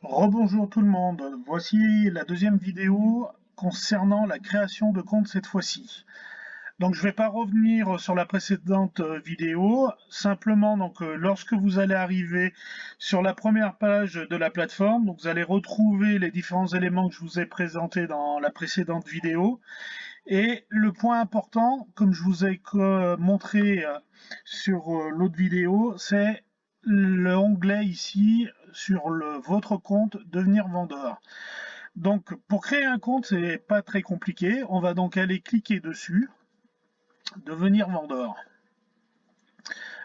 Rebonjour tout le monde, voici la deuxième vidéo concernant la création de compte cette fois-ci. Donc je ne vais pas revenir sur la précédente vidéo, simplement lorsque vous allez arriver sur la première page de la plateforme, donc vous allez retrouver les différents éléments que je vous ai présentés dans la précédente vidéo. Et le point important, comme je vous ai montré sur l'autre vidéo, c'est l'onglet ici sur votre compte devenir vendeur. Donc pour créer un compte, c'est pas très compliqué. On va donc aller cliquer dessus, devenir vendeur.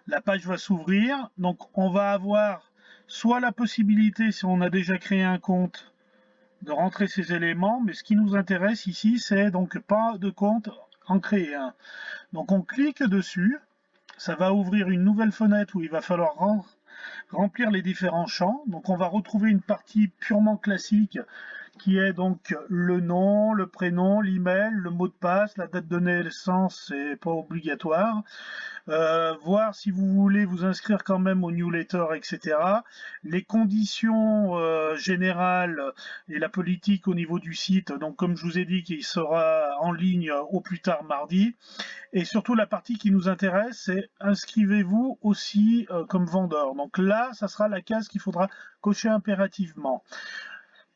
La page va s'ouvrir. Donc on va avoir soit la possibilité, si on a déjà créé un compte, de rentrer ces éléments, mais ce qui nous intéresse ici, c'est donc pas de compte, en créer un. Donc on clique dessus, ça va ouvrir une nouvelle fenêtre où il va falloir remplir les différents champs. Donc on va retrouver une partie purement classique qui est donc le nom, le prénom, l'email, le mot de passe, la date de naissance, c'est pas obligatoire. Voir si vous voulez vous inscrire quand même au newsletter, etc. Les conditions générales et la politique au niveau du site, donc comme je vous ai dit, qu'il sera en ligne au plus tard mardi. Et surtout la partie qui nous intéresse, c'est inscrivez-vous aussi comme vendeur. Donc là, ça sera la case qu'il faudra cocher impérativement.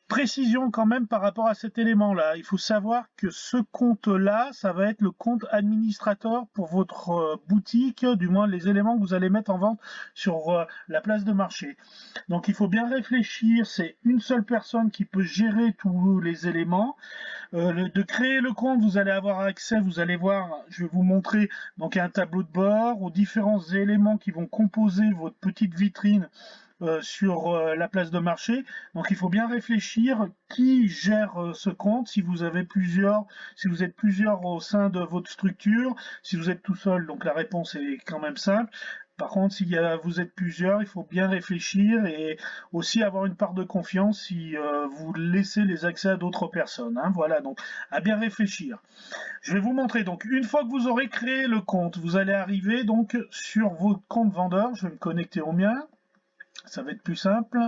Précision quand même par rapport à cet élément-là. Il faut savoir que ce compte-là, ça va être le compte administrateur pour votre boutique, du moins les éléments que vous allez mettre en vente sur la place de marché. Donc il faut bien réfléchir, c'est une seule personne qui peut gérer tous les éléments. De créer le compte, vous allez avoir accès, vous allez voir, je vais vous montrer donc un tableau de bord aux différents éléments qui vont composer votre petite vitrine sur la place de marché. Donc il faut bien réfléchir qui gère ce compte, si vous avez plusieurs, si vous êtes plusieurs au sein de votre structure, si vous êtes tout seul, donc la réponse est quand même simple. Par contre, si vous êtes plusieurs, il faut bien réfléchir et aussi avoir une part de confiance si vous laissez les accès à d'autres personnes. Hein. Voilà, donc à bien réfléchir. Je vais vous montrer. Donc, une fois que vous aurez créé le compte, vous allez arriver donc sur votre compte vendeur. Je vais me connecter au mien. Ça va être plus simple.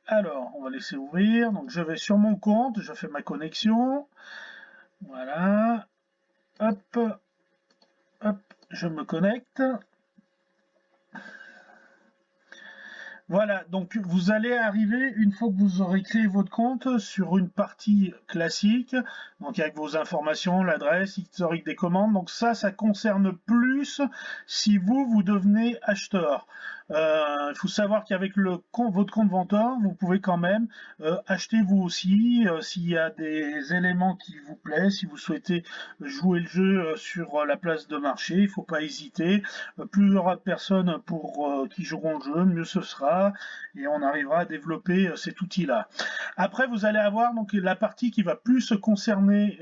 Alors, on va laisser ouvrir. Donc, je vais sur mon compte, je fais ma connexion. Voilà. Hop, hop, je me connecte. Voilà, donc vous allez arriver, une fois que vous aurez créé votre compte, sur une partie classique, donc avec vos informations, l'adresse, historique des commandes. Donc ça concerne plus si vous devenez acheteur. Il faut savoir qu'avec votre compte vendeur, vous pouvez quand même acheter vous aussi, s'il y a des éléments qui vous plaisent, si vous souhaitez jouer le jeu sur la place de marché, il ne faut pas hésiter. Plus il y aura de personnes qui joueront le jeu, mieux ce sera et on arrivera à développer cet outil-là. Après, vous allez avoir donc la partie qui va plus concerner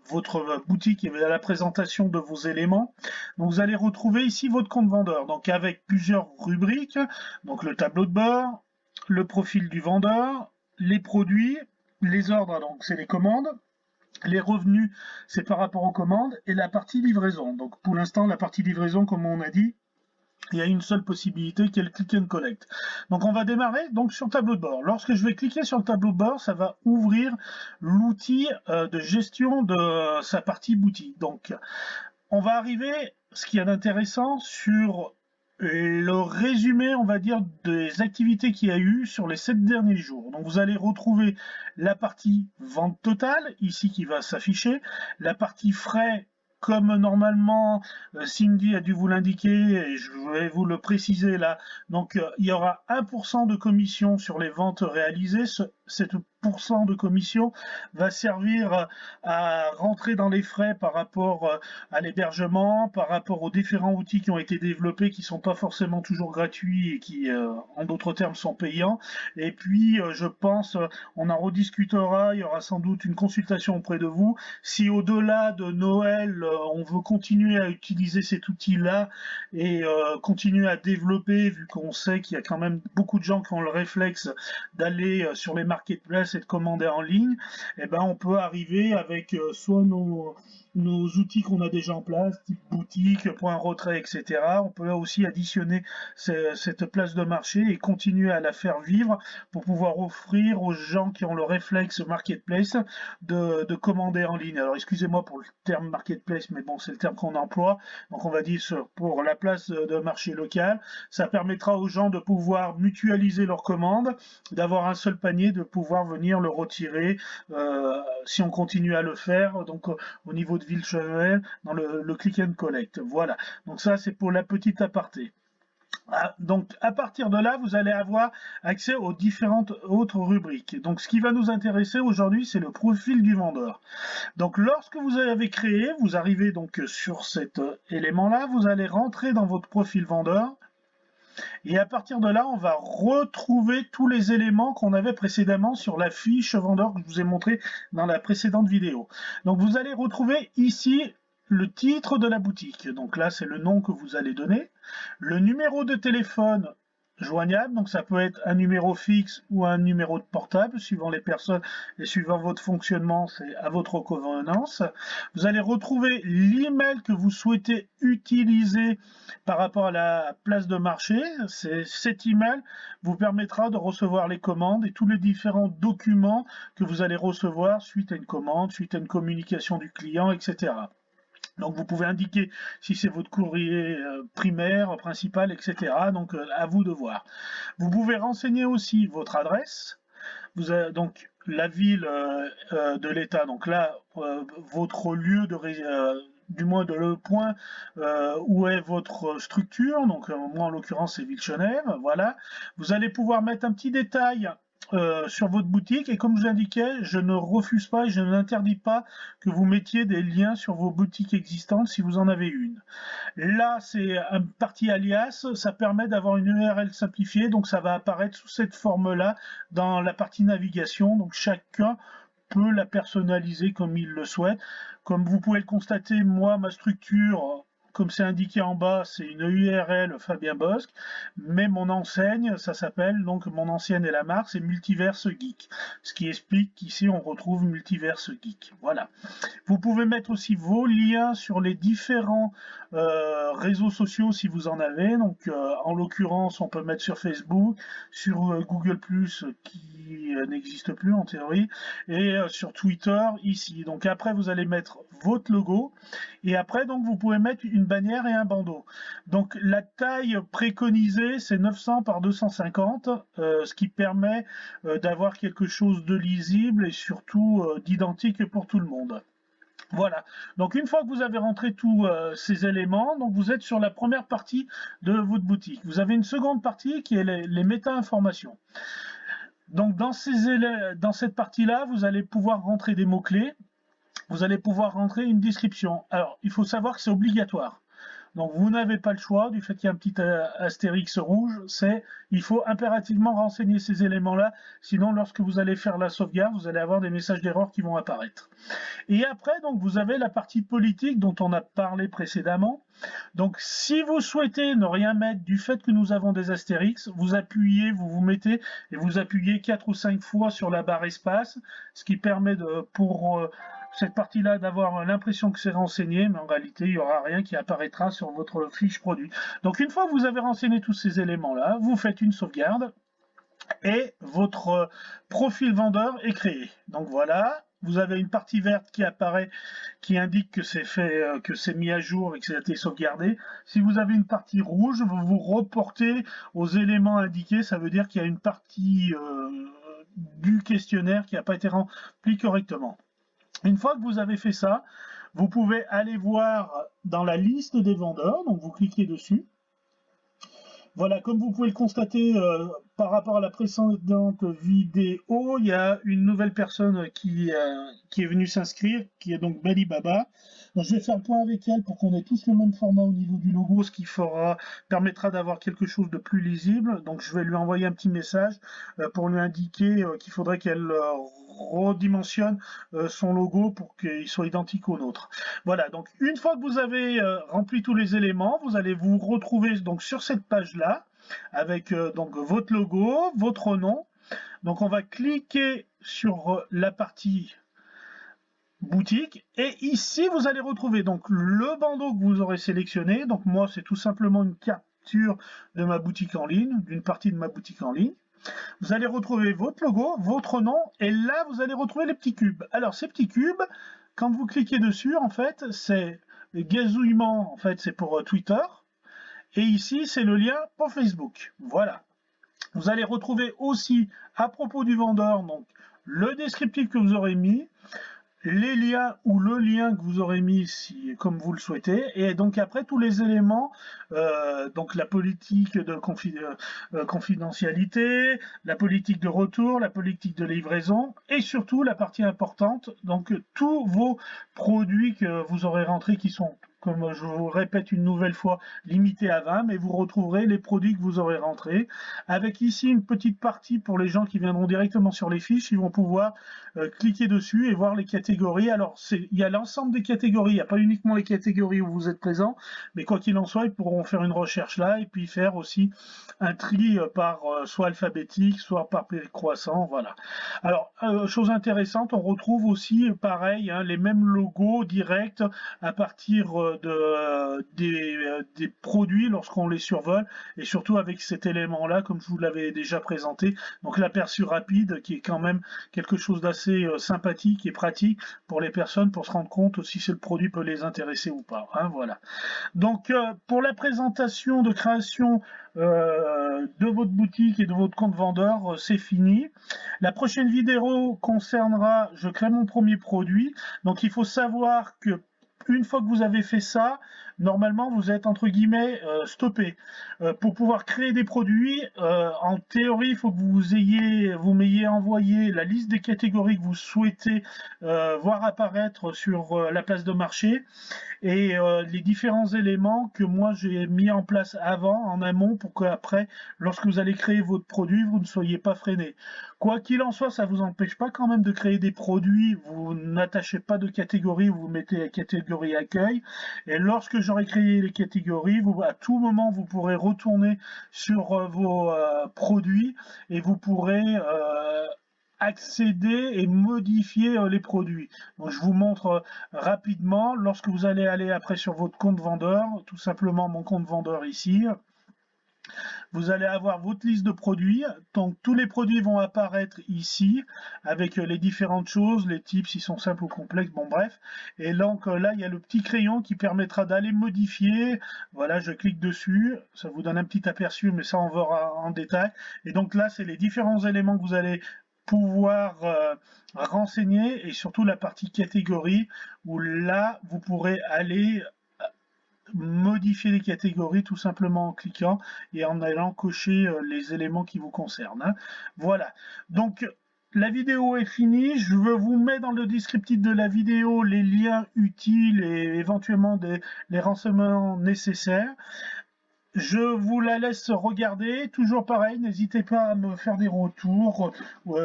votre boutique et la présentation de vos éléments. Donc, vous allez retrouver ici votre compte vendeur, donc avec plusieurs rubriques, donc le tableau de bord, le profil du vendeur, les produits, les ordres, donc c'est les commandes. Les revenus, c'est par rapport aux commandes et la partie livraison. Donc pour l'instant, la partie livraison, comme on a dit, il y a une seule possibilité qui est le click and collect. Donc on va démarrer donc sur le tableau de bord. Lorsque je vais cliquer sur le tableau de bord, ça va ouvrir l'outil de gestion de sa partie boutique. Donc on va arriver, ce qu'il y a d'intéressant, sur le résumé, on va dire, des activités qu'il y a eu sur les 7 derniers jours. Donc vous allez retrouver la partie vente totale, ici qui va s'afficher, la partie frais, comme normalement Cindy a dû vous l'indiquer, et je vais vous le préciser là. Donc il y aura 1% de commission sur les ventes réalisées. Cette pourcent de commission va servir à rentrer dans les frais par rapport à l'hébergement, par rapport aux différents outils qui ont été développés, qui sont pas forcément toujours gratuits et qui, en d'autres termes, sont payants. Et puis, je pense, on en rediscutera, il y aura sans doute une consultation auprès de vous. Si au-delà de Noël, on veut continuer à utiliser cet outil-là et continuer à développer, vu qu'on sait qu'il y a quand même beaucoup de gens qui ont le réflexe d'aller sur les marketplaces et de commander en ligne, eh ben on peut arriver avec soit nos outils qu'on a déjà en place, type boutique, point retrait, etc. On peut aussi additionner cette place de marché et continuer à la faire vivre pour pouvoir offrir aux gens qui ont le réflexe marketplace de commander en ligne. Alors excusez-moi pour le terme marketplace, mais bon, c'est le terme qu'on emploie. Donc on va dire pour la place de marché local, ça permettra aux gens de pouvoir mutualiser leurs commandes, d'avoir un seul panier, de pouvoir venir le retirer si on continue à le faire. Donc au niveau de Villechevel, dans le click and collect. Voilà. Donc ça, c'est pour la petite aparté. Donc à partir de là, vous allez avoir accès aux différentes autres rubriques. Donc ce qui va nous intéresser aujourd'hui, c'est le profil du vendeur. Donc lorsque vous avez créé, vous arrivez donc sur cet élément-là, vous allez rentrer dans votre profil vendeur. Et à partir de là, on va retrouver tous les éléments qu'on avait précédemment sur la fiche vendeur que je vous ai montré dans la précédente vidéo. Donc vous allez retrouver ici le titre de la boutique. Donc là, c'est le nom que vous allez donner. Le numéro de téléphone joignable, donc ça peut être un numéro fixe ou un numéro de portable, suivant les personnes et suivant votre fonctionnement, c'est à votre convenance. Vous allez retrouver l'email que vous souhaitez utiliser par rapport à la place de marché. Cet email vous permettra de recevoir les commandes et tous les différents documents que vous allez recevoir suite à une commande, suite à une communication du client, etc. Donc vous pouvez indiquer si c'est votre courrier primaire, principal, etc. Donc à vous de voir. Vous pouvez renseigner aussi votre adresse. Vous avez donc la ville de l'État. Donc là, votre lieu de du moins de le point où est votre structure. Donc moi en l'occurrence c'est Villechevel. Voilà. Vous allez pouvoir mettre un petit détail sur votre boutique et comme je vous l'indiquais, je ne refuse pas et je n'interdis pas que vous mettiez des liens sur vos boutiques existantes si vous en avez une. Là, c'est un partie alias, ça permet d'avoir une URL simplifiée, donc ça va apparaître sous cette forme-là dans la partie navigation, donc chacun peut la personnaliser comme il le souhaite. Comme vous pouvez le constater, moi, ma structure, comme c'est indiqué en bas, c'est une URL Fabien Bosque, mais mon enseigne, ça s'appelle, donc mon ancienne et la marque, c'est Multiverse Geek, ce qui explique qu'ici on retrouve Multiverse Geek. Voilà. Vous pouvez mettre aussi vos liens sur les différents réseaux sociaux si vous en avez. Donc, en l'occurrence, on peut mettre sur Facebook, sur Google+, qui n'existe plus en théorie, et sur Twitter ici. Donc après, vous allez mettre votre logo, et après, donc, vous pouvez mettre une bannière et un bandeau. Donc, la taille préconisée, c'est 900 par 250, ce qui permet d'avoir quelque chose de lisible et surtout d'identique pour tout le monde. Voilà, donc une fois que vous avez rentré tous ces éléments, donc vous êtes sur la première partie de votre boutique. Vous avez une seconde partie qui est les méta-informations. Donc dans cette partie-là, vous allez pouvoir rentrer des mots-clés, vous allez pouvoir rentrer une description. Alors, il faut savoir que c'est obligatoire. Donc vous n'avez pas le choix, du fait qu'il y a un petit astérix rouge, il faut impérativement renseigner ces éléments-là, sinon lorsque vous allez faire la sauvegarde, vous allez avoir des messages d'erreur qui vont apparaître. Et après, donc vous avez la partie politique dont on a parlé précédemment. Donc si vous souhaitez ne rien mettre du fait que nous avons des astérix, vous appuyez, vous vous mettez et vous appuyez 4 ou 5 fois sur la barre espace, ce qui permet pour cette partie-là d'avoir l'impression que c'est renseigné, mais en réalité, il n'y aura rien qui apparaîtra sur votre fiche produit. Donc une fois que vous avez renseigné tous ces éléments-là, vous faites une sauvegarde et votre profil vendeur est créé. Donc voilà, vous avez une partie verte qui apparaît, qui indique que c'est fait, que c'est mis à jour et que ça a été sauvegardé. Si vous avez une partie rouge, vous vous reportez aux éléments indiqués, ça veut dire qu'il y a une partie du questionnaire qui n'a pas été remplie correctement. Une fois que vous avez fait ça, vous pouvez aller voir dans la liste des vendeurs, donc vous cliquez dessus. Voilà, comme vous pouvez le constater par rapport à la précédente vidéo, il y a une nouvelle personne qui est venue s'inscrire, qui est donc Bali Baba. Donc, je vais faire le point avec elle pour qu'on ait tous le même format au niveau du logo, ce qui permettra d'avoir quelque chose de plus lisible. Donc je vais lui envoyer un petit message pour lui indiquer qu'il faudrait qu'elle redimensionne son logo pour qu'il soit identique au nôtre. Voilà, donc une fois que vous avez rempli tous les éléments, vous allez vous retrouver donc sur cette page-là avec donc votre logo, votre nom. Donc on va cliquer sur la partie boutique, et ici vous allez retrouver donc le bandeau que vous aurez sélectionné. Donc moi c'est tout simplement une capture de ma boutique en ligne, d'une partie de ma boutique en ligne. Vous allez retrouver votre logo, votre nom, et là vous allez retrouver les petits cubes. Alors ces petits cubes, quand vous cliquez dessus, en fait, c'est gazouillement, en fait, c'est pour Twitter, et ici c'est le lien pour Facebook. Voilà. Vous allez retrouver aussi, à propos du vendeur, donc le descriptif que vous aurez mis, les liens ou le lien que vous aurez mis si, comme vous le souhaitez, et donc après tous les éléments, donc la politique de confidentialité, la politique de retour, la politique de livraison, et surtout la partie importante, donc tous vos produits que vous aurez rentrés qui sont, comme je vous répète une nouvelle fois, limités à 20, mais vous retrouverez les produits que vous aurez rentrés, avec ici une petite partie pour les gens qui viendront directement sur les fiches, ils vont pouvoir cliquer dessus et voir les catégories. Alors, il y a l'ensemble des catégories, il n'y a pas uniquement les catégories où vous êtes présent, mais quoi qu'il en soit, ils pourront faire une recherche là et puis faire aussi un tri par soit alphabétique, soit par croissant, voilà. Alors, chose intéressante, on retrouve aussi, pareil, hein, les mêmes logos directs à partir des produits lorsqu'on les survole, et surtout avec cet élément-là, comme je vous l'avais déjà présenté, donc l'aperçu rapide, qui est quand même quelque chose d'assez sympathique et pratique pour les personnes pour se rendre compte si le produit peut les intéresser ou pas. Hein, voilà. Donc pour la présentation de création de votre boutique et de votre compte vendeur, c'est fini. La prochaine vidéo concernera, je crée mon premier produit. Donc il faut savoir que une fois que vous avez fait ça, normalement vous êtes entre guillemets stoppé. Pour pouvoir créer des produits, en théorie, il faut que vous m'ayez envoyé la liste des catégories que vous souhaitez voir apparaître sur la place de marché, et les différents éléments que moi j'ai mis en place avant, en amont, pour qu'après, lorsque vous allez créer votre produit, vous ne soyez pas freiné. Quoi qu'il en soit, ça ne vous empêche pas quand même de créer des produits, vous n'attachez pas de catégorie, vous mettez la catégorie accueil, et lorsque j'aurai créé les catégories, à tout moment, vous pourrez retourner sur vos produits, et vous pourrez accéder et modifier les produits. Donc, je vous montre rapidement. Lorsque vous allez aller après sur votre compte vendeur, tout simplement mon compte vendeur ici, vous allez avoir votre liste de produits. Donc tous les produits vont apparaître ici avec les différentes choses, les types s'ils sont simples ou complexes, bon bref. Et donc là il y a le petit crayon qui permettra d'aller modifier. Voilà, je clique dessus, ça vous donne un petit aperçu, mais ça on verra en détail. Et donc là c'est les différents éléments que vous allez pouvoir renseigner, et surtout la partie catégorie où là vous pourrez aller modifier les catégories tout simplement en cliquant et en allant cocher les éléments qui vous concernent. Hein. Voilà, donc la vidéo est finie. Je vous mets dans le descriptif de la vidéo les liens utiles et éventuellement les renseignements nécessaires. Je vous la laisse regarder, toujours pareil, n'hésitez pas à me faire des retours,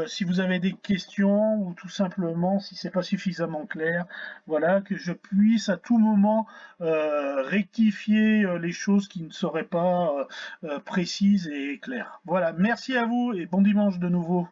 si vous avez des questions, ou tout simplement si c'est pas suffisamment clair, voilà, que je puisse à tout moment rectifier les choses qui ne seraient pas précises et claires. Voilà, merci à vous et bon dimanche de nouveau.